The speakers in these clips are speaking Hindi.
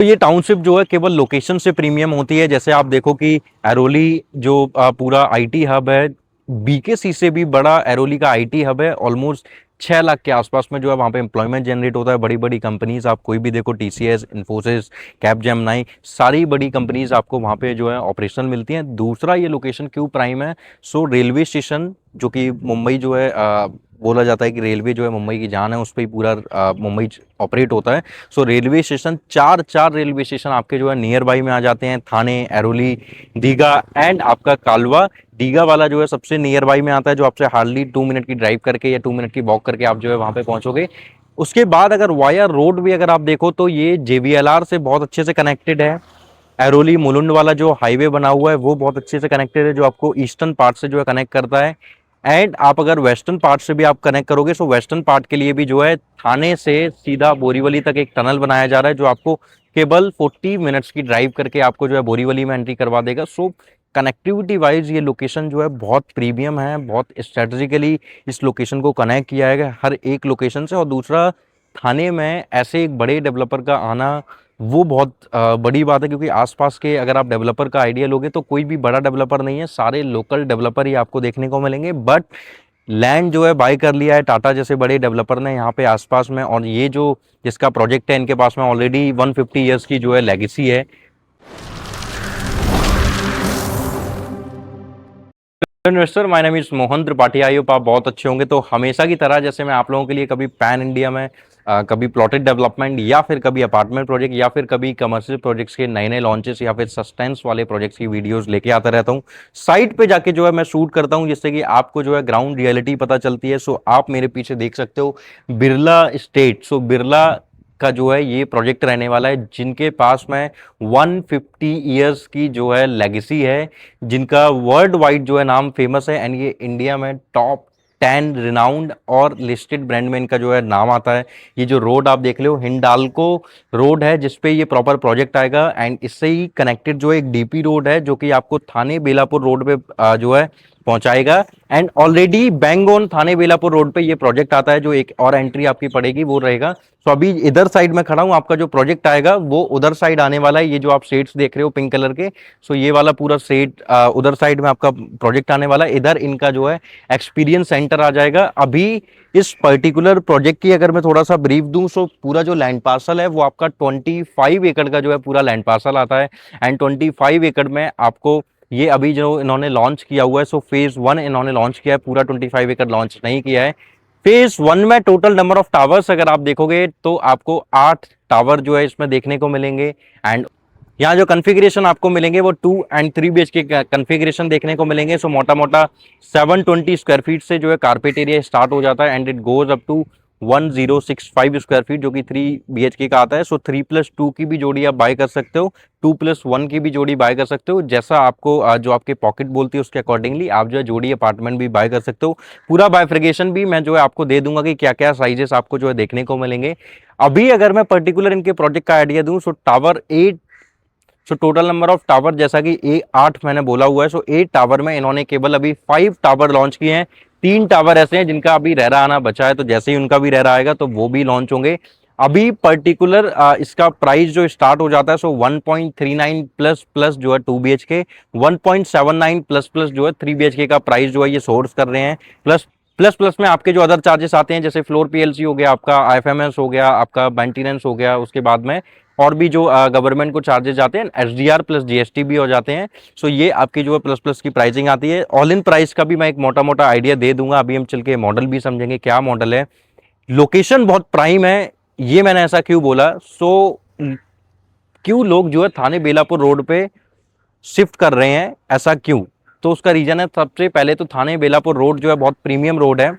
तो ये टाउनशिप जो है केवल लोकेशन से प्रीमियम होती है। जैसे आप देखो कि एरोली जो पूरा आईटी हब है, बीकेसी से भी बड़ा एरोली का आईटी हब है। ऑलमोस्ट 6 लाख के आसपास में जो है वहाँ पे एम्प्लॉयमेंट जनरेट होता है। बड़ी बड़ी कंपनीज आप कोई भी देखो, टीसीएस, इन्फोसिस, कैपजेमिनी, सारी बड़ी कंपनीज आपको वहाँ पे जो है ऑपरेशनल मिलती हैं। दूसरा, ये लोकेशन क्यों प्राइम है, सो रेलवे स्टेशन जो कि मुंबई जो है बोला जाता है कि रेलवे जो है मुंबई की जान है, उस पर ही पूरा मुंबई ऑपरेट होता है। सो रेलवे स्टेशन, चार चार रेलवे स्टेशन आपके जो है नियर बाई में आ जाते हैं। थाने, एरोली, दीघा एंड आपका कालवा। दीघा वाला जो है सबसे नियर बाई में आता है, जो आपसे हार्डली 2 मिनट की ड्राइव करके या 2 मिनट की वॉक करके आप जो है वहां पे पहुंचोगे। उसके बाद अगर वाया रोड भी अगर आप देखो तो ये जेवीएलआर से बहुत अच्छे से कनेक्टेड है। एरोली मुलुंड वाला जो हाईवे बना हुआ है वो बहुत अच्छे से कनेक्टेड है, जो आपको ईस्टर्न पार्ट से जो है कनेक्ट करता है। एंड आप अगर वेस्टर्न पार्ट से भी आप कनेक्ट करोगे, सो वेस्टर्न पार्ट के लिए भी जो है थाने से सीधा बोरीवली तक एक टनल बनाया जा रहा है, जो आपको केवल 40 मिनट्स की ड्राइव करके आपको जो है बोरीवली में एंट्री करवा देगा। सो कनेक्टिविटी वाइज ये लोकेशन जो है बहुत प्रीमियम है, बहुत स्ट्रेटेजिकली इस लोकेशन को कनेक्ट किया है हर एक लोकेशन से। और दूसरा, थाने में ऐसे एक बड़े डेवलपर का आना वो बहुत बड़ी बात है, क्योंकि आसपास के अगर आप डेवलपर का आइडिया लोगे तो कोई भी बड़ा डेवलपर नहीं है, सारे लोकल डेवलपर ही आपको देखने को मिलेंगे। बट लैंड जो है बाय कर लिया है टाटा जैसे बड़े डेवलपर ने यहाँ पे आसपास में। और ये जो जिसका प्रोजेक्ट है इनके पास में ऑलरेडी 150 ईयर्स की जो है लेगेसी है। Investor, my name is Mohan Tripathi. I hope आप बहुत अच्छे होंगे। तो हमेशा की तरह जैसे मैं आप लोगों के लिए कभी पैन इंडिया में कभी प्लॉटेड डेवलपमेंट या फिर कभी अपार्टमेंट प्रोजेक्ट या फिर कभी कमर्शियल प्रोजेक्ट्स के नए नए लॉन्चेस या फिर सस्टेंस वाले प्रोजेक्ट्स की वीडियोस लेके आता रहता हूँ। साइट पे जाके जो है मैं शूट करता हूँ, जिससे कि आपको जो है ग्राउंड रियलिटी पता चलती है। सो आप मेरे पीछे देख सकते हो बिरला एस्टेट। सो बिरला का जो है ये प्रोजेक्ट रहने वाला है, जिनके पास में 150 ईयर्स की जो है लेगेसी है, जिनका वर्ल्ड वाइड जो है नाम फेमस है। एंड ये इंडिया में टॉप 10 रिनाउंड और लिस्टेड ब्रांड में इनका जो है नाम आता है। ये जो रोड आप देख रहे हो हिंडाल्को रोड है, जिसपे ये प्रॉपर प्रोजेक्ट आएगा। एंड इससे ही कनेक्टेड जो एक डीपी रोड है, जो कि आपको थाने बेलापुर रोड पे जो है पहुंचाएगा। एंड ऑलरेडी बैंगोन थाने बेलापुर रोड पे ये प्रोजेक्ट आता है, जो एक और एंट्री आपकी पड़ेगी वो रहेगा। तो अभी इधर साइड में खड़ा हूं, आपका जो प्रोजेक्ट आएगा वो उधर साइड आने वाला है। ये जो आप शेड्स देख रहे हो पिंक कलर के, सो ये वाला पूरा शेड उधर साइड में आपका प्रोजेक्ट आने वाला है। इधर इनका जो है एक्सपीरियंस सेंटर आ जाएगा। अभी इस पर्टिकुलर प्रोजेक्ट की अगर मैं थोड़ा सा ब्रीफ दूं, सो पूरा जो लैंड पार्सल है वो आपका 25 एकड़ का जो है पूरा लैंड पार्सल आता है। एंड 25 एकड़ में आपको ये अभी जो इन्होंने लॉन्च किया हुआ है, सो फेज 1 इन्होंने लॉन्च किया है, पूरा 25 एकड़ लॉन्च नहीं किया है। फेज 1 में टोटल नंबर ऑफ टावर्स अगर आप देखोगे तो आपको 8 टावर जो है इसमें देखने को मिलेंगे। एंड यहाँ जो कन्फिग्रेशन आपको मिलेंगे वो 2 एंड 3 BHK के कन्फिग्रेशन देखने को मिलेंगे। सो मोटा मोटा 720 स्क्वायर फीट से जो है कारपेट एरिया स्टार्ट हो जाता है, and it goes up to 1065 square feet, जो कि 3 BHK का आता है। सो 3+2 की भी जोड़ी आप बाय कर सकते हो, 2+1 की भी जोड़ी बाय कर सकते हो। जैसा आपको जो आपके पॉकेट बोलती है उसके अकॉर्डिंगली आप जो है जोड़ी अपार्टमेंट भी बाय कर सकते हो। पूरा बायफ्रिकेशन भी मैं जो है आपको दे दूंगा कि क्या क्या साइजेस आपको जो है देखने को मिलेंगे। अभी अगर मैं पर्टिकुलर इनके प्रोजेक्ट का आइडिया दूं, so tower 8, so total number of tower जैसा कि 8 मैंने बोला हुआ है। सो 8 टावर में इन्होंने केवल अभी 5 टावर लॉन्च किए हैं। 3 टावर ऐसे हैं जिनका अभी रेरा आना बचा है, तो जैसे ही उनका भी रेरा आएगा तो वो भी लॉन्च होंगे। अभी पर्टिकुलर इसका प्राइस जो स्टार्ट हो जाता है, सो 1.39 प्लस प्लस जो है 2 BHK, 1.79 प्लस प्लस जो है 3 BHK का प्राइस जो है ये सोर्स कर रहे हैं। प्लस प्लस प्लस में आपके जो अदर चार्जेस आते हैं, जैसे फ्लोर पीएलसी हो गया, आपका IFMS हो गया, आपका मेंटेनेंस हो गया, उसके बाद में और भी जो गवर्नमेंट को चार्जेस जाते हैं, SDR प्लस GST भी हो जाते हैं। सो ये आपकी जो है प्लस प्लस की प्राइसिंग आती है। ऑल इन प्राइस का भी मैं एक मोटा मोटा आइडिया दे दूंगा। अभी हम चल के मॉडल भी समझेंगे क्या मॉडल है। लोकेशन बहुत प्राइम है, ये मैंने ऐसा क्यों बोला, सो क्यों लोग जो है थाने बेलापुर रोड पे शिफ्ट कर रहे हैं, ऐसा क्यों, तो उसका रीजन है सबसे पहले तो थाने बेलापुर रोड जो है बहुत प्रीमियम रोड है।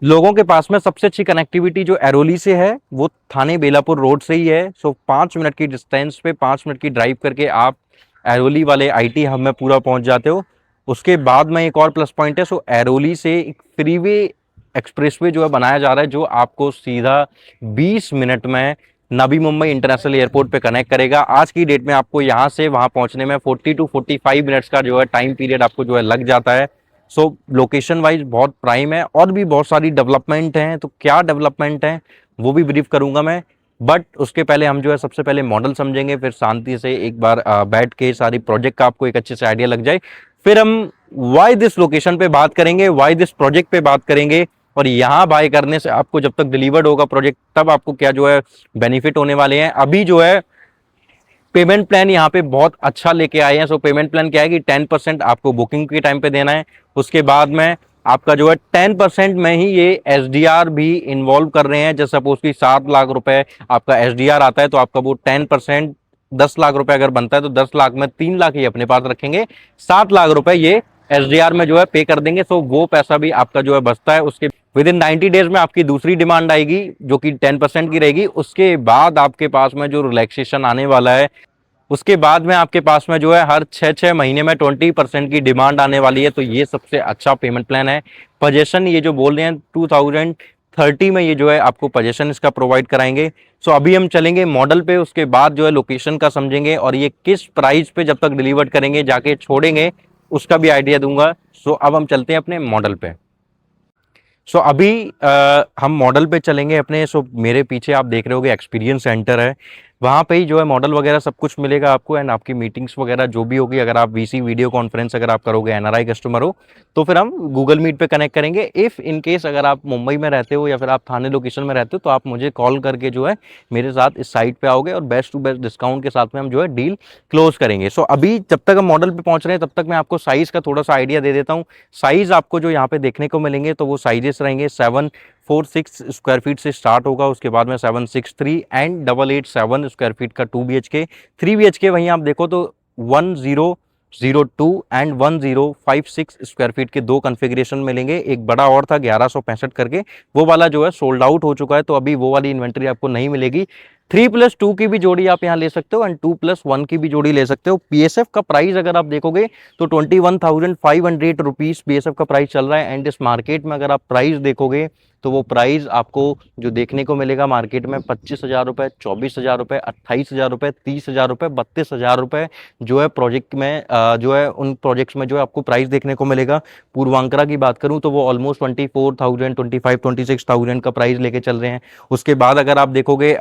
लोगों के पास में सबसे अच्छी कनेक्टिविटी जो एरोली से है वो थाने बेलापुर रोड से ही है। सो 5 मिनट की डिस्टेंस पे 5 मिनट की ड्राइव करके आप एरोली वाले आईटी हब में पूरा पहुंच जाते हो। उसके बाद में एक और प्लस पॉइंट है, सो एरोली से एक फ्रीवे एक्सप्रेसवे जो है बनाया जा रहा है, जो आपको सीधा 20 मिनट में नवी मुंबई इंटरनेशनल एयरपोर्ट पे कनेक्ट करेगा। आज की डेट में आपको यहाँ से वहां पहुंचने में 40 to 45 मिनट्स का जो है टाइम पीरियड आपको जो है लग जाता है। सो लोकेशन वाइज बहुत प्राइम है। और भी बहुत सारी डेवलपमेंट हैं, तो क्या डेवलपमेंट है वो भी ब्रीफ करूंगा मैं। बट उसके पहले हम जो है सबसे पहले मॉडल समझेंगे, फिर शांति से एक बार बैठ के सारी प्रोजेक्ट का आपको एक अच्छे से आइडिया लग जाए, फिर हम वाई दिस लोकेशन पे बात करेंगे, वाई दिस प्रोजेक्ट पे बात करेंगे, और यहाँ बाय करने से आपको जब तक डिलीवर्ड होगा प्रोजेक्ट तब आपको क्या जो है बेनिफिट होने वाले हैं। अभी जो है पेमेंट प्लान यहाँ पे बहुत अच्छा लेके आए हैं। सो पेमेंट प्लान क्या है कि 10% आपको बुकिंग के टाइम पे देना है, उसके बाद में आपका जो है 10% में ही ये एसडीआर भी इन्वॉल्व कर रहे हैं। जैसे सपोज की 7 लाख रुपए आपका एसडीआर आता है तो आपका वो 10% 10 लाख रुपए अगर बनता है तो 10 लाख में 3 लाख ये अपने पास रखेंगे, 7 लाख रुपए ये एसडीआर में जो है पे कर देंगे। सो वो पैसा भी आपका जो है बचता है। उसके विद इन 90 डेज में आपकी दूसरी डिमांड आएगी जो कि 10% की रहेगी। उसके बाद आपके पास में जो रिलैक्सेशन आने वाला है, उसके बाद में आपके पास में जो है हर 6-6 महीने में 20% की डिमांड आने वाली है। तो ये सबसे अच्छा पेमेंट प्लान है। पजेशन ये जो बोल रहे हैं 2030 में ये जो है आपको पजेशन इसका प्रोवाइड कराएंगे। सो अभी हम चलेंगे मॉडल पे, उसके बाद जो है लोकेशन का समझेंगे और ये किस प्राइस पे जब तक डिलीवर करेंगे जाके छोड़ेंगे उसका भी आइडिया दूंगा। सो अब हम चलते हैं अपने मॉडल पे। सो अभी हम मॉडल पे चलेंगे अपने। सो मेरे पीछे आप देख रहे होगे एक्सपीरियंस सेंटर है, वहाँ पे ही जो है मॉडल वगैरह सब कुछ मिलेगा आपको, एंड आपकी मीटिंग्स वगैरह जो भी होगी, अगर आप वीसी वीडियो कॉन्फ्रेंस अगर आप करोगे, एनआरआई कस्टमर हो तो फिर हम गूगल मीट पे कनेक्ट करेंगे। इफ़ इन केस अगर आप मुंबई में रहते हो या फिर आप थाने लोकेशन में रहते हो तो आप मुझे कॉल करके जो है मेरे साथ इस साइट पे आओगे और बेस्ट टू बेस्ट डिस्काउंट के साथ में हम जो है डील क्लोज करेंगे। सो अभी जब तक हम मॉडल पे पहुंच रहे हैं तब तक मैं आपको साइज़ का थोड़ा सा आइडिया दे देता हूँ। साइज़ आपको जो यहाँ पे देखने को मिलेंगे तो वो साइजेस रहेंगे 746 स्क्वायर फीट से स्टार्ट होगा, उसके बाद में 763 एंड 887 स्क्वायर फीट का 2 BHK। 3 BHK वहीं आप देखो तो 1002 एंड 1056 स्क्वायर फीट के दो कन्फिग्रेशन मिलेंगे। एक बड़ा और था 1165 करके, वो वाला जो है सोल्ड आउट हो चुका है, तो अभी वो वाली इन्वेंट्री आपको नहीं मिलेगी। 3+2 की भी जोड़ी आप यहाँ ले सकते हो एंड 2+1 की भी जोड़ी ले सकते हो। पीएसएफ का प्राइस अगर आप देखोगे तो 21,500 रुपीज पीएसएफ का प्राइस चल रहा है। एंड इस मार्केट में अगर आप प्राइस देखोगे तो वो प्राइस आपको जो देखने को मिलेगा मार्केट में 25,000 रुपए, 24,000 रुपए, 28,000 रुपए, 30,000 रुपए, 32,000 रुपए जो है प्रोजेक्ट में जो है उन प्रोजेक्ट्स में जो है आपको प्राइस देखने को मिलेगा। पूर्वांकरा की बात करूं तो वो ऑलमोस्ट 24,000, 25, 26,000 का प्राइस लेके चल रहे हैं। उसके बाद अगर आप देखोगे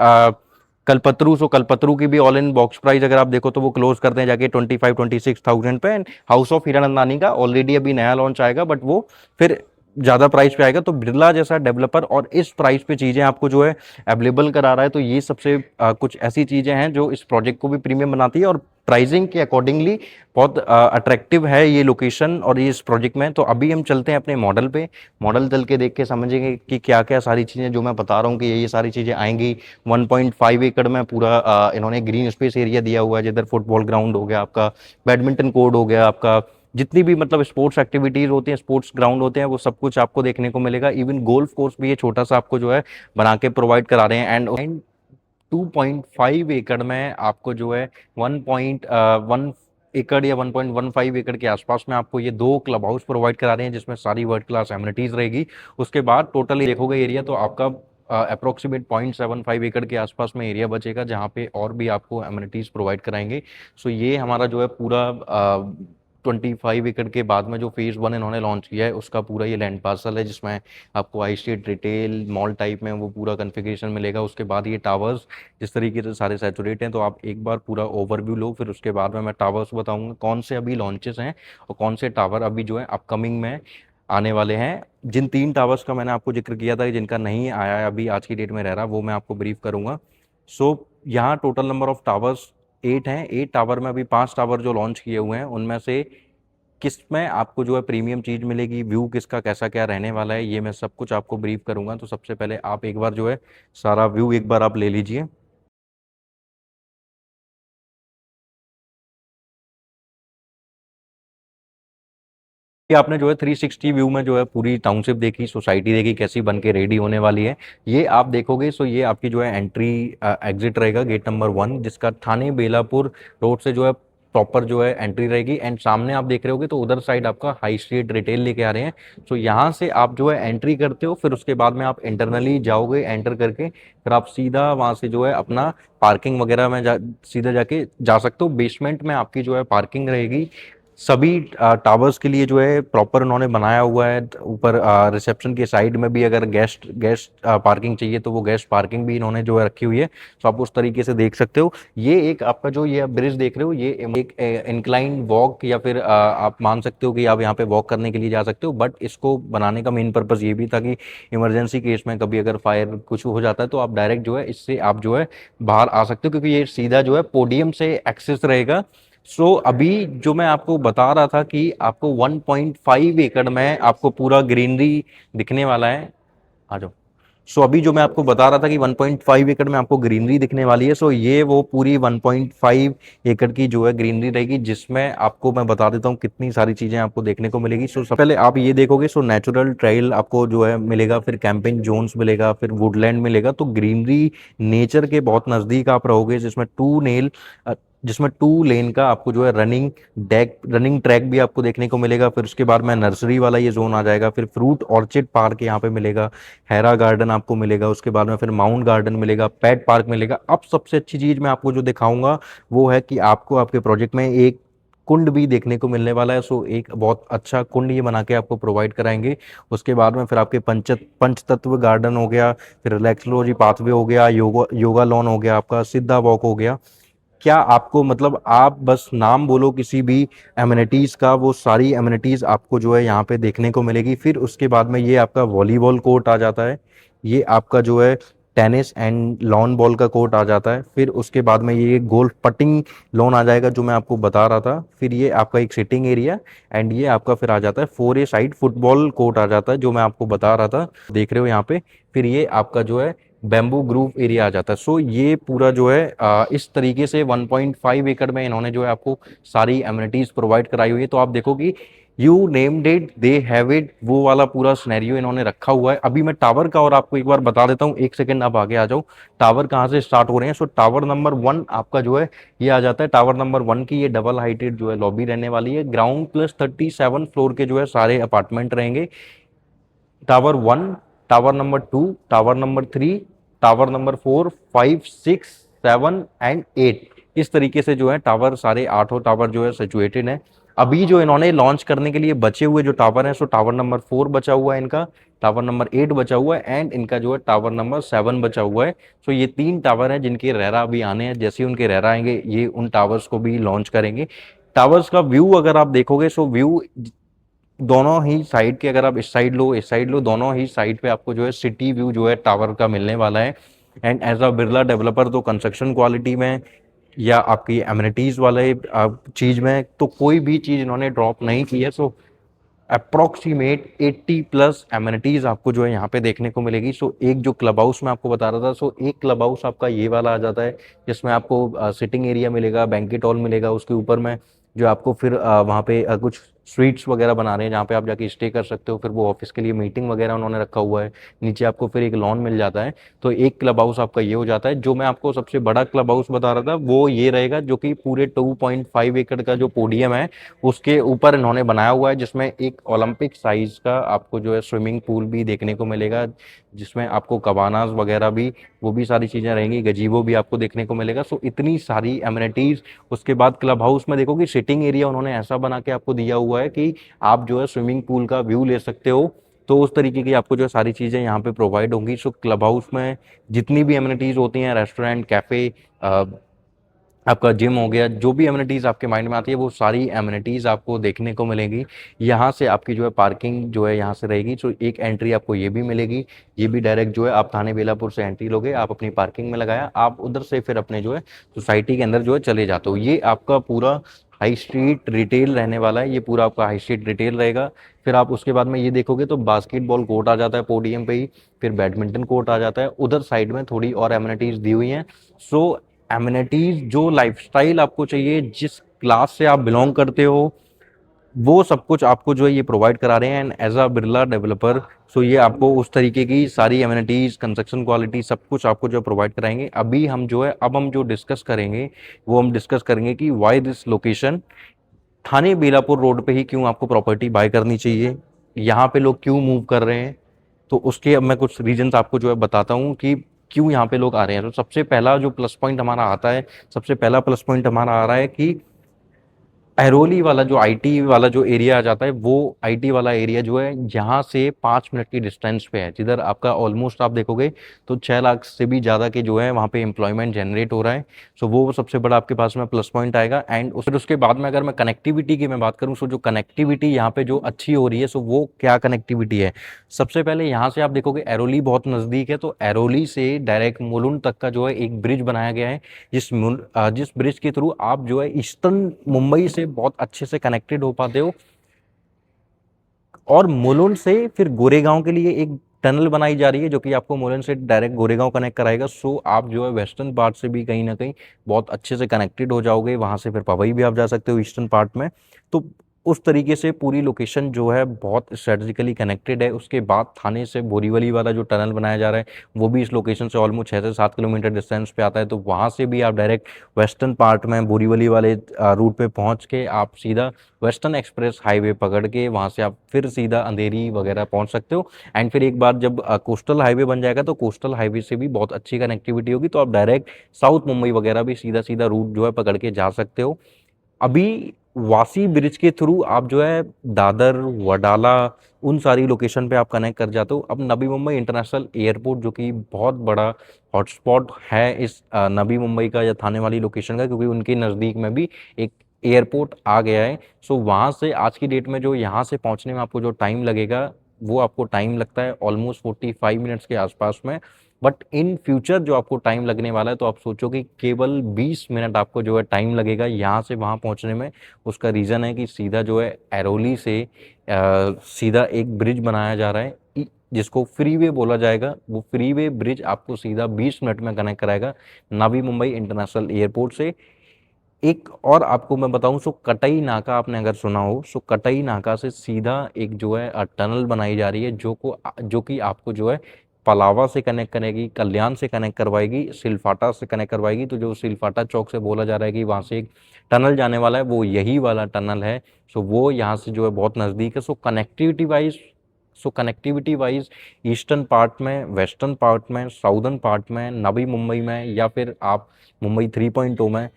कल्पतरू, सो कल्पतरू की भी ऑल इन बॉक्स प्राइस अगर आप देखो तो वो क्लोज करते हैं जाके 25-26,000 पे। एंड हाउस ऑफ हीरानंदानी का ऑलरेडी अभी नया लॉन्च आएगा बट वो फिर ज्यादा प्राइस पे आएगा। तो बिरला जैसा डेवलपर और इस प्राइस पे चीजें आपको जो है अवेलेबल करा रहा है, तो ये सबसे कुछ ऐसी चीजें हैं जो इस प्रोजेक्ट को भी प्रीमियम बनाती है और प्राइसिंग के अकॉर्डिंगली बहुत अट्रैक्टिव है ये लोकेशन और ये इस प्रोजेक्ट में। तो अभी हम चलते हैं अपने मॉडल पे, मॉडल चल के देख के समझेंगे कि क्या क्या सारी चीज़ें जो मैं बता रहा हूँ कि ये सारी चीज़ें आएंगी। 1.5 एकड़ में पूरा इन्होंने ग्रीन स्पेस एरिया दिया हुआ है, जिधर फुटबॉल ग्राउंड हो गया आपका, बैडमिंटन कोर्ट हो गया आपका, जितनी भी मतलब स्पोर्ट्स एक्टिविटीज होती हैं, स्पोर्ट्स ग्राउंड होते हैं, वो सब कुछ आपको देखने को मिलेगा। इवन गोल्फ कोर्स भी ये छोटा सा आपको जो है बना के प्रोवाइड करा रहे हैं। एंड 2.5 एकड़ में आपको जो है 1.1 एकड़ या 1.15 एकड़ के आसपास में आपको ये दो क्लब हाउस प्रोवाइड करा रहे हैं जिसमें सारी वर्ल्ड क्लास एमिनिटीज रहेगी। उसके बाद टोटली देखोगे एरिया तो आपका अप्रोक्सीमेट 0.75 एकड़ के आसपास में एरिया बचेगा जहाँ पे और भी आपको एमिनिटीज प्रोवाइड कराएंगे। सो ये हमारा जो है पूरा 25 एकड़ के बाद में जो फेज़ 1 इन्होंने लॉन्च किया है उसका पूरा ये लैंड पार्सल है जिसमें आपको high street retail mall type में वो पूरा कन्फिग्रेशन मिलेगा। उसके बाद ये टावर्स जिस तरीके से सारे सैचुरेट हैं, तो आप एक बार पूरा ओवरव्यू लो, फिर उसके बाद में मैं टावर्स बताऊंगा कौन से अभी लॉन्चेस हैं और कौन से टावर अभी जो है अपकमिंग में आने वाले हैं। जिन 3 टावर्स का मैंने आपको जिक्र किया था जिनका नहीं आया है अभी आज की डेट में रह रहा, वो मैं आपको ब्रीफ करूंगा। सो यहाँ टोटल नंबर ऑफ टावर्स 8 हैं। 8 टावर में अभी 5 टावर जो लॉन्च किए हुए हैं उनमें से किस में आपको जो है प्रीमियम चीज़ मिलेगी, व्यू किसका कैसा क्या रहने वाला है, ये मैं सब कुछ आपको ब्रीफ करूंगा। तो सबसे पहले आप एक बार जो है सारा व्यू एक बार आप ले लीजिए। ये आपने जो है 360 व्यू में जो है पूरी टाउनशिप देखी, सोसाइटी देखी कैसी बन के रेडी होने वाली है, ये आप देखोगे। सो ये आपकी जो है एंट्री एग्जिट रहेगा गेट नंबर 1 जिसका थाने बेलापुर रोड से जो है प्रॉपर जो है एंट्री रहेगी। एंड सामने आप देख रहे होगे तो उधर साइड आपका हाई स्ट्रीट रिटेल लेके आ रहे हैं। सो यहाँ से आप जो है एंट्री करते हो, फिर उसके बाद में आप इंटरनली जाओगे, एंटर करके फिर आप सीधा वहाँ से जो है अपना पार्किंग वगैरह में सीधा जाके जा सकते हो। बेसमेंट में आपकी जो है पार्किंग रहेगी। सभी टावर्स के लिए जो है प्रॉपर उन्होंने बनाया हुआ है। ऊपर रिसेप्शन के साइड में भी अगर गेस्ट गेस्ट पार्किंग चाहिए तो वो गेस्ट पार्किंग भी इन्होंने जो है रखी हुई है। तो आप उस तरीके से देख सकते हो। ये एक आपका जो ये ब्रिज देख रहे हो, ये एक इंक्लाइन वॉक या फिर आप मान सकते हो कि आप यहाँ पे वॉक करने के लिए जा सकते हो। बट इसको बनाने का मेन पर्पज ये भी था कि इमरजेंसी केस में कभी अगर फायर कुछ हो जाता है तो आप डायरेक्ट जो है इससे आप जो है बाहर आ सकते हो, क्योंकि ये सीधा जो है पोडियम से एक्सेस रहेगा। अभी जो मैं आपको बता रहा था कि आपको 1.5 एकड़ में आपको पूरा ग्रीनरी दिखने वाला है। आ जाओ। अभी जो मैं आपको बता रहा था कि 1.5 एकड़ में आपको ग्रीनरी दिखने वाली है। ये वो पूरी 1.5 एकड़ की जो है ग्रीनरी रहेगी, जिसमें आपको मैं बता देता हूँ कितनी सारी चीजें आपको देखने को मिलेगी। सबसे पहले आप ये देखोगे, नेचुरल ट्रेल आपको जो है मिलेगा, फिर कैंपिंग जोन्स मिलेगा, फिर वुडलैंड मिलेगा। तो ग्रीनरी नेचर के बहुत नजदीक आप रहोगे, जिसमें 2 लेन का आपको जो है रनिंग ट्रैक भी आपको देखने को मिलेगा। फिर उसके बाद में नर्सरी वाला ये जोन आ जाएगा, फिर फ्रूट ऑर्चिड पार्क यहाँ पे मिलेगा, हैरा गार्डन आपको मिलेगा, उसके बाद में फिर माउंट गार्डन मिलेगा, पेट पार्क मिलेगा। अब सबसे अच्छी चीज मैं आपको जो दिखाऊंगा वो है कि आपको आपके प्रोजेक्ट में एक कुंड भी देखने को मिलने वाला है। एक बहुत अच्छा कुंड ये बना के आपको प्रोवाइड कराएंगे। उसके बाद में फिर आपके पंच तत्व गार्डन हो गया, फिर रिलैक्सोलॉजी पाथवे हो गया, योगा योगा लॉन हो गया, आपका सिद्धा वॉक हो गया। क्या आपको मतलब आप बस नाम बोलो किसी भी एमिनिटीज का, वो सारी एमिनिटीज आपको जो है यहाँ पे देखने को मिलेगी। फिर उसके बाद में ये आपका वॉलीबॉल कोर्ट आ जाता है, ये आपका जो है टेनिस एंड लॉन बॉल का कोर्ट आ जाता है। फिर उसके बाद में ये गोल्फ पटिंग लॉन आ जाएगा जो मैं आपको बता रहा था। फिर ये आपका एक सिटिंग एरिया, एंड ये आपका फिर आ जाता है 4A साइड फुटबॉल कोर्ट आ जाता है जो मैं आपको बता रहा था, देख रहे हो यहाँ पे। फिर ये आपका जो है बैम्बू ग्रूव एरिया आ जाता है। ये पूरा जो है इस तरीके से 1.5 एकड़ में इन्होंने जो है आपको सारी एमिनिटीज प्रोवाइड कराई हुई है। तो आप देखो कि you named it they have it, वो वाला पूरा सिनेरियो इन्होंने रखा हुआ है। अभी मैं टावर का और आपको एक बार बता देता हूँ, एक सेकंड आप आगे आ जाओ। टावर कहाँ से स्टार्ट हो रहे हैं? टावर नंबर 1 आपका जो है ये आ जाता है। टावर नंबर 1 की ये डबल हाइटेड जो है लॉबी रहने वाली है। ग्राउंड प्लस 37 फ्लोर के जो है सारे अपार्टमेंट रहेंगे। Tower 1, tower number 2, tower number 3, tower number 4, 5, 6, 7 and 8, इस तरीके से जो है टावर सारे 8 टावर जो है सिचुएटेड है। अभी जो इन्होंने लॉन्च करने के लिए बचे हुए जो टावर हैं, टावर नंबर 4 बचा हुआ है इनका, टावर नंबर 8 बचा हुआ है, एंड इनका जो है टावर नंबर 7 बचा हुआ है। ये 3 टावर हैं जिनके रेरा अभी आने हैं। जैसे ही उनके रेरा आएंगे ये उन टावर्स को भी लॉन्च करेंगे। टावर्स का व्यू अगर आप देखोगे, व्यू दोनों ही साइड के, अगर आप इस साइड लो इस साइड लो, दोनों ही साइड पे आपको जो है सिटी व्यू जो है टावर का मिलने वाला है। And as a Birla developer तो कंस्ट्रक्शन क्वालिटी में या आपकी एमिनिटीज वाले चीज में तो कोई भी चीज इन्होंने ड्रॉप नहीं की है। अप्रोक्सीमेट 80 प्लस एमिनिटीज आपको जो है यहाँ पे देखने को मिलेगी। एक जो क्लब हाउस में आपको बता रहा था, एक क्लब हाउस आपका ये वाला आ जाता है, जिसमें आपको सिटिंग एरिया मिलेगा, बैंकेट हॉल मिलेगा। उसके ऊपर में जो आपको फिर वहाँ पे कुछ स्वीट्स वगैरह बना रहे हैं जहाँ पे आप जाके स्टे कर सकते हो। फिर वो ऑफिस के लिए मीटिंग वगैरह उन्होंने रखा हुआ है। नीचे आपको फिर एक लॉन मिल जाता है। तो एक क्लब हाउस आपका ये हो जाता है। जो मैं आपको सबसे बड़ा क्लब हाउस बता रहा था वो ये रहेगा, जो कि पूरे 2.5 एकड़ का जो पोडियम है उसके ऊपर इन्होंने बनाया हुआ है, जिसमें एक ओलंपिक साइज का आपको जो है स्विमिंग पूल भी देखने को मिलेगा, जिसमें आपको कबानास वगैरह भी, वो भी सारी चीजें रहेंगी, गजीबो भी आपको देखने को मिलेगा। इतनी सारी एमिनिटीज। उसके बाद क्लब हाउस में देखो कि सिटिंग एरिया उन्होंने ऐसा बना के आपको दिया हुआ है कि आप जो है स्विमिंग पूल का व्यू ले सकते हो। तो उस तरीके की आपको जो सारी चीजें यहाँ पे प्रोवाइड होंगी। क्लब हाउस में जितनी भी एमिनिटीज होती हैं, रेस्टोरेंट, कैफे, आपका जिम हो गया, जो भी एमिनिटीज आपके माइंड में आती है वो सारी एमिनिटीज आपको देखने को मिलेगी। यहाँ से आपकी जो है पार्किंग जो है यहाँ से रहेगी। एक एंट्री आपको ये भी मिलेगी। ये भी डायरेक्ट जो है आप थाने बेलापुर से एंट्री लोगे, आप अपनी पार्किंग में लगाया, आप उधर से फिर अपने जो है सोसाइटी के अंदर जो है चले जाते हो। ये आपका पूरा हाई स्ट्रीट रिटेल रहने वाला है। ये पूरा आपका हाई स्ट्रीट रिटेल रहेगा। फिर आप उसके बाद में ये देखोगे तो बास्केटबॉल कोर्ट आ जाता है पोडियम पे ही, फिर बैडमिंटन कोर्ट आ जाता है। उधर साइड में थोड़ी और एमिनिटीज दी हुई हैं। एमिनिटीज, जो लाइफस्टाइल आपको चाहिए, जिस क्लास से आप बिलोंग करते हो, वो सब कुछ आपको जो है ये प्रोवाइड करा रहे हैं। And as a Birla developer ये आपको उस तरीके की सारी एमिनिटीज, कंस्ट्रक्शन क्वालिटी, सब कुछ आपको जो प्रोवाइड कराएंगे। अब हम जो डिस्कस करेंगे वो हम डिस्कस करेंगे कि why this location, Thane Belapur road पे ही क्यों आपको प्रॉपर्टी बाय करनी चाहिए, यहाँ पे लोग क्यों मूव कर रहे हैं। तो उसके अब मैं कुछ रीजंस आपको जो है बताता हूँ कि क्यों यहाँ पे लोग आ रहे हैं। सबसे पहला जो प्लस पॉइंट हमारा आता है, सबसे पहला प्लस पॉइंट हमारा आ रहा है कि ऐरोली वाला जो आईटी वाला जो एरिया आ जाता है, वो आईटी वाला एरिया जो है यहाँ से 5 मिनट की डिस्टेंस पे है, जिधर आपका ऑलमोस्ट आप देखोगे तो 6 लाख से भी ज़्यादा के जो है वहाँ पे एम्प्लॉयमेंट जनरेट हो रहा है। सो वो सबसे बड़ा आपके पास में प्लस पॉइंट आएगा। एंड फिर उसके बाद में अगर मैं कनेक्टिविटी की मैं बात करूँ, सो जो कनेक्टिविटी यहाँ पे जो अच्छी हो रही है, सो वो क्या कनेक्टिविटी है। सबसे पहले यहाँ से आप देखोगे ऐरोली बहुत नज़दीक है, तो ऐरोली से डायरेक्ट मुलुंड तक का जो है एक ब्रिज बनाया गया है, जिस ब्रिज के थ्रू आप जो है ईस्टर्न मुंबई से बहुत अच्छे से कनेक्टेड हो पाते हो। और मुलुंड से फिर गोरेगांव के लिए एक टनल बनाई जा रही है, जो कि आपको मुलुंड से डायरेक्ट गोरेगांव कनेक्ट कराएगा। सो आप जो है वेस्टर्न पार्ट से भी कहीं ना कहीं बहुत अच्छे से कनेक्टेड हो जाओगे, वहां से फिर पवई भी आप जा सकते हो ईस्टर्न पार्ट में। तो उस तरीके से पूरी लोकेशन जो है बहुत स्ट्रेटेजिकली कनेक्टेड है। उसके बाद थाने से बोरीवली वाला जो टनल बनाया जा रहा है, वो भी इस लोकेशन से ऑलमोस्ट 6 से 7 किलोमीटर डिस्टेंस पे आता है। तो वहाँ से भी आप डायरेक्ट वेस्टर्न पार्ट में बोरीवली वाले रूट पे पहुँच के आप सीधा वेस्टर्न एक्सप्रेस हाईवे पकड़ के वहाँ से आप फिर सीधा अंधेरी वगैरह पहुँच सकते हो। एंड फिर एक बार जब कोस्टल हाईवे बन जाएगा, तो कोस्टल हाईवे से भी बहुत अच्छी कनेक्टिविटी होगी, तो आप डायरेक्ट साउथ मुंबई वगैरह भी सीधा सीधा रूट जो है पकड़ के जा सकते हो। अभी वासी ब्रिज के थ्रू आप जो है दादर, वडाला, उन सारी लोकेशन पे आप कनेक्ट कर जाते हो। अब नवी मुंबई इंटरनेशनल एयरपोर्ट, जो कि बहुत बड़ा हॉटस्पॉट है इस नवी मुंबई का या थाने वाली लोकेशन का, क्योंकि उनके नज़दीक में भी एक एयरपोर्ट आ गया है। सो वहाँ से आज की डेट में जो यहाँ से पहुँचने में आपको जो टाइम लगेगा, वो आपको टाइम लगता है ऑलमोस्ट 45 मिनट्स के आसपास में। बट इन फ्यूचर जो आपको टाइम लगने वाला है, तो आप सोचो कि केवल 20 मिनट आपको जो है टाइम लगेगा यहाँ से वहाँ पहुँचने में। उसका रीज़न है कि सीधा जो है ऐरोली से सीधा एक ब्रिज बनाया जा रहा है, जिसको फ्रीवे बोला जाएगा। वो फ्रीवे ब्रिज आपको सीधा 20 मिनट में कनेक्ट कराएगा नवी मुंबई इंटरनेशनल एयरपोर्ट से। एक और आपको मैं बताऊं, सो कटई नाका आपने अगर सुना हो, सो कटई नाका से सीधा एक जो है टनल बनाई जा रही है, जो कि आपको जो है पलावा से कनेक्ट करेगी, कल्याण से कनेक्ट करवाएगी, सिलफाटा से कनेक्ट करवाएगी। तो जो सिलफाटा चौक से बोला जा रहा है कि वहाँ से एक टनल जाने वाला है, वो यही वाला टनल है। सो वो यहाँ से जो है बहुत नज़दीक है। सो कनेक्टिविटी वाइज ईस्टर्न पार्ट में, वेस्टर्न पार्ट में, साउदर्न पार्ट में, नवी मुंबई में, या फिर आप मुंबई 3.0 में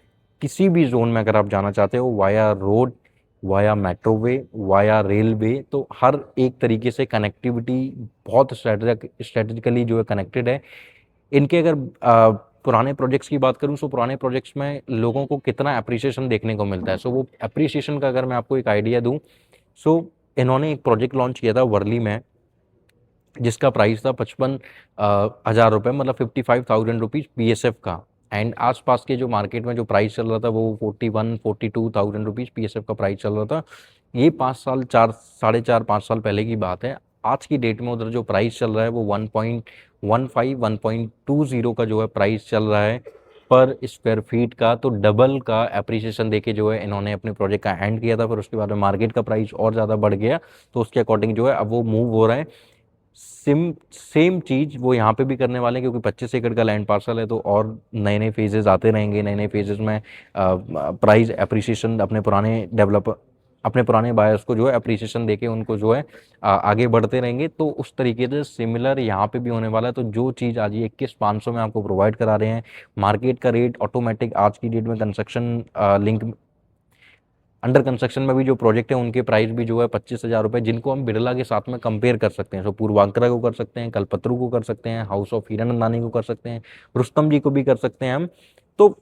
किसी भी जोन में अगर आप जाना चाहते हो, via road, via metro way, via railway, तो हर एक तरीके से कनेक्टिविटी बहुत स्ट्रेटेजिकली जो है कनेक्टेड है। इनके अगर पुराने प्रोजेक्ट्स की बात करूं, सो पुराने प्रोजेक्ट्स में लोगों को कितना अप्रिसिएशन देखने को मिलता है। सो वो अप्रिसिएशन का अगर मैं आपको एक आइडिया दूं, सो इन्होंने एक प्रोजेक्ट लॉन्च किया था वर्ली में, जिसका प्राइस था 55,000 रुपये, मतलब 55,000 रुपीज़ PSF का। एंड आसपास के जो मार्केट में जो प्राइस चल रहा था, वो 41-42,000 रुपीज़ PSF का प्राइस चल रहा था। ये 5 साल, 4, 4.5 साल पहले की बात है। आज की डेट में उधर जो प्राइस चल रहा है, वो 1.15, 1.20 का जो है प्राइस चल रहा है पर स्क्वायर फीट का। तो डबल का एप्रिसिएशन देके जो है इन्होंने अपने प्रोजेक्ट का एंड किया था। फिर उसके बाद में मार्केट का प्राइस और ज़्यादा बढ़ गया, तो उसके अकॉर्डिंग जो है अब वो मूव हो रहा है। सेम चीज वो यहाँ पे भी करने वाले हैं, क्योंकि 25 एकड़ का लैंड पार्सल है, तो और नए नए फेजेस आते रहेंगे। नए नए फेजेस में प्राइस एप्रिसिएशन अपने पुराने बायर्स को जो है एप्रिसिएशन देके उनको जो है आगे बढ़ते रहेंगे। तो उस तरीके से सिमिलर यहाँ पे भी होने वाला है। तो जो चीज़ आज ये 21,500 में आपको प्रोवाइड करा रहे हैं, मार्केट का रेट ऑटोमेटिक आज की डेट में कंस्ट्रक्शन लिंक अंडर कंस्ट्रक्शन में भी जो प्रोजेक्ट है, उनके प्राइस भी जो है 25,000 रुपये, जिनको हम बिरला के साथ में कंपेयर कर सकते हैं। सो पूर्वांकरा को कर सकते हैं, कल्पतरू को कर सकते हैं, हाउस ऑफ हीरन अंदानी को कर सकते हैं, रुस्तम जी को भी कर सकते हैं हम। तो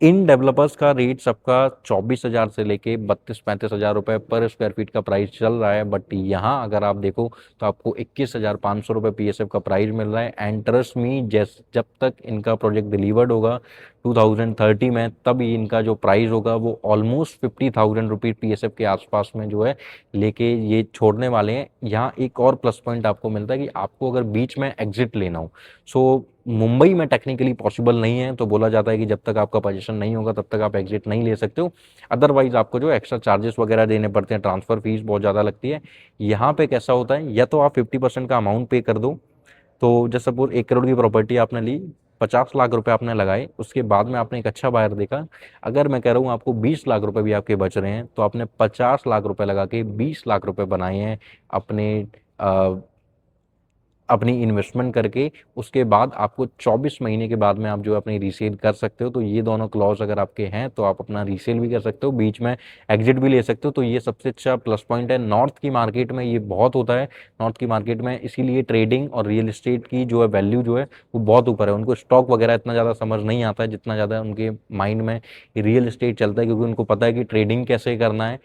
इन डेवलपर्स का रेट सबका 24,000 से लेके 32-35,000 रुपये पर स्क्वायर फीट का प्राइस चल रहा है। बट यहाँ अगर आप देखो, तो आपको 21,500 रुपये PSF का प्राइस मिल रहा है। एंड ट्रस्ट मी, जब तक इनका प्रोजेक्ट डिलीवर्ड होगा 2030 में, तब इनका जो प्राइस होगा वो ऑलमोस्ट 50,000 रुपीज PSF के आसपास में जो है लेके ये छोड़ने वाले हैं। यहाँ एक और प्लस पॉइंट आपको मिलता है कि आपको अगर बीच में एग्जिट लेना हो, सो मुंबई में टेक्निकली पॉसिबल नहीं है। तो बोला जाता है कि जब तक आपका पोजीशन नहीं होगा, तब तक आप एग्जिट नहीं ले सकते हो। अदरवाइज आपको जो एक्स्ट्रा चार्जेस वगैरह देने पड़ते हैं, ट्रांसफर फीस बहुत ज़्यादा लगती है। यहाँ पे कैसा होता है, या तो आप 50% का अमाउंट पे कर दो। तो जैसे सपोज 1 करोड़ की प्रॉपर्टी आपने ली, 50 लाख रुपए आपने लगाए, उसके बाद में आपने एक अच्छा बायर देखा। अगर मैं कह रहा हूँ आपको 20 लाख रुपए भी आपके बच रहे हैं, तो आपने 50 लाख रुपए लगा के 20 लाख रुपए बनाए हैं अपने अपनी इन्वेस्टमेंट करके उसके बाद आपको 24 महीने के बाद में आप जो है अपनी रीसेल कर सकते हो। तो ये दोनों क्लॉज अगर आपके हैं तो आप अपना रीसेल भी कर सकते हो, बीच में एग्जिट भी ले सकते हो। तो ये सबसे अच्छा प्लस पॉइंट है। नॉर्थ की मार्केट में ये बहुत होता है, नॉर्थ की मार्केट में इसीलिए ट्रेडिंग और रियल एस्टेट की जो है वैल्यू जो है वो बहुत ऊपर है। उनको स्टॉक वगैरह इतना ज़्यादा समझ नहीं आता है जितना ज़्यादा उनके माइंड में रियल एस्टेट चलता है, क्योंकि उनको पता है कि ट्रेडिंग कैसे करना है,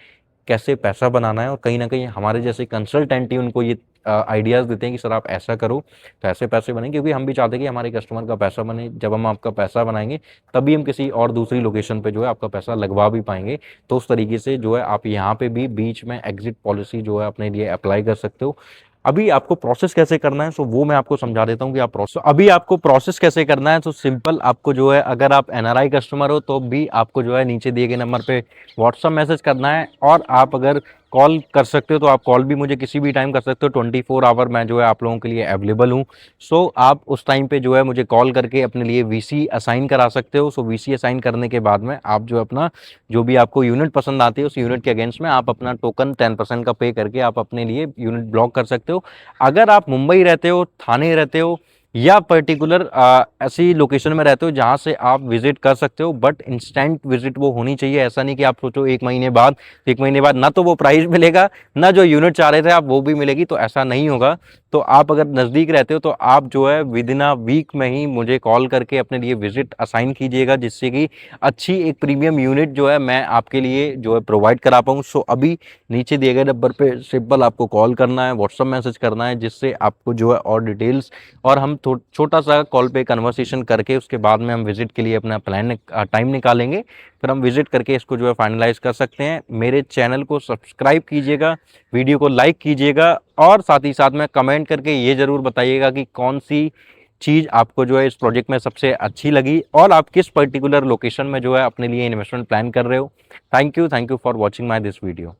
कैसे पैसा बनाना है। और कहीं ना कहीं हमारे जैसे कंसल्टेंट ही उनको ये आइडियाज़ देते हैं कि सर आप ऐसा करो तो ऐसे पैसे बनेंगे, क्योंकि हम भी चाहते हैं कि हमारे कस्टमर का पैसा बने। जब हम आपका पैसा बनाएंगे तभी हम किसी और दूसरी लोकेशन पे जो है आपका पैसा लगवा भी पाएंगे। तो उस तरीके से जो है आप यहाँ पे भी बीच में एग्जिट पॉलिसी जो है अपने लिए अप्लाई कर सकते हो। अभी आपको प्रोसेस कैसे करना है, सो वो मैं आपको समझा देता हूँ कि आप प्रोसेस, अभी आपको प्रोसेस कैसे करना है। तो सिंपल, आपको जो है अगर आप एनआरआई कस्टमर हो तो भी आपको जो है नीचे दिए गए नंबर पे व्हाट्सअप मैसेज करना है, और आप अगर कॉल कर सकते हो तो आप कॉल भी मुझे किसी भी टाइम कर सकते हो। 24 आवर मैं जो है आप लोगों के लिए अवेलेबल हूँ। सो आप उस टाइम पे जो है मुझे कॉल करके अपने लिए वीसी असाइन करा सकते हो। सो वीसी असाइन करने के बाद में आप जो अपना जो भी आपको यूनिट पसंद आती है उस यूनिट के अगेंस्ट में आप अपना टोकन 10% का पे करके आप अपने लिए यूनिट ब्लॉक कर सकते हो। अगर आप मुंबई रहते हो, थाने रहते हो, या पर्टिकुलर ऐसी लोकेशन में रहते हो जहां से आप विजिट कर सकते हो, बट इंस्टेंट विजिट वो होनी चाहिए। ऐसा नहीं कि आप सोचो एक महीने बाद ना तो वो प्राइस मिलेगा, ना जो यूनिट चाह रहे थे आप वो भी मिलेगी, तो ऐसा नहीं होगा। तो आप अगर नज़दीक रहते हो तो आप जो है विद इन अ वीक में ही मुझे कॉल करके अपने लिए विजिट असाइन कीजिएगा, जिससे कि अच्छी एक प्रीमियम यूनिट जो है मैं आपके लिए जो है प्रोवाइड करा पाऊँ। सो अभी नीचे दिए गए नंबर पे सिंपल आपको कॉल करना है, व्हाट्सअप मैसेज करना है, जिससे आपको जो है और डिटेल्स, और हम छोटा सा कॉल पे कन्वर्सेशन करके उसके बाद में हम विजिट के लिए अपना प्लान टाइम निकालेंगे, फिर हम विजिट करके इसको जो है फाइनलाइज कर सकते हैं। मेरे चैनल को सब्सक्राइब कीजिएगा, वीडियो को लाइक कीजिएगा, और साथ ही साथ में कमेंट करके ये ज़रूर बताइएगा कि कौन सी चीज़ आपको जो है इस प्रोजेक्ट में सबसे अच्छी लगी, और आप किस पर्टिकुलर लोकेशन में जो है अपने लिए इन्वेस्टमेंट प्लान कर रहे हो। Thank you for watching my this video.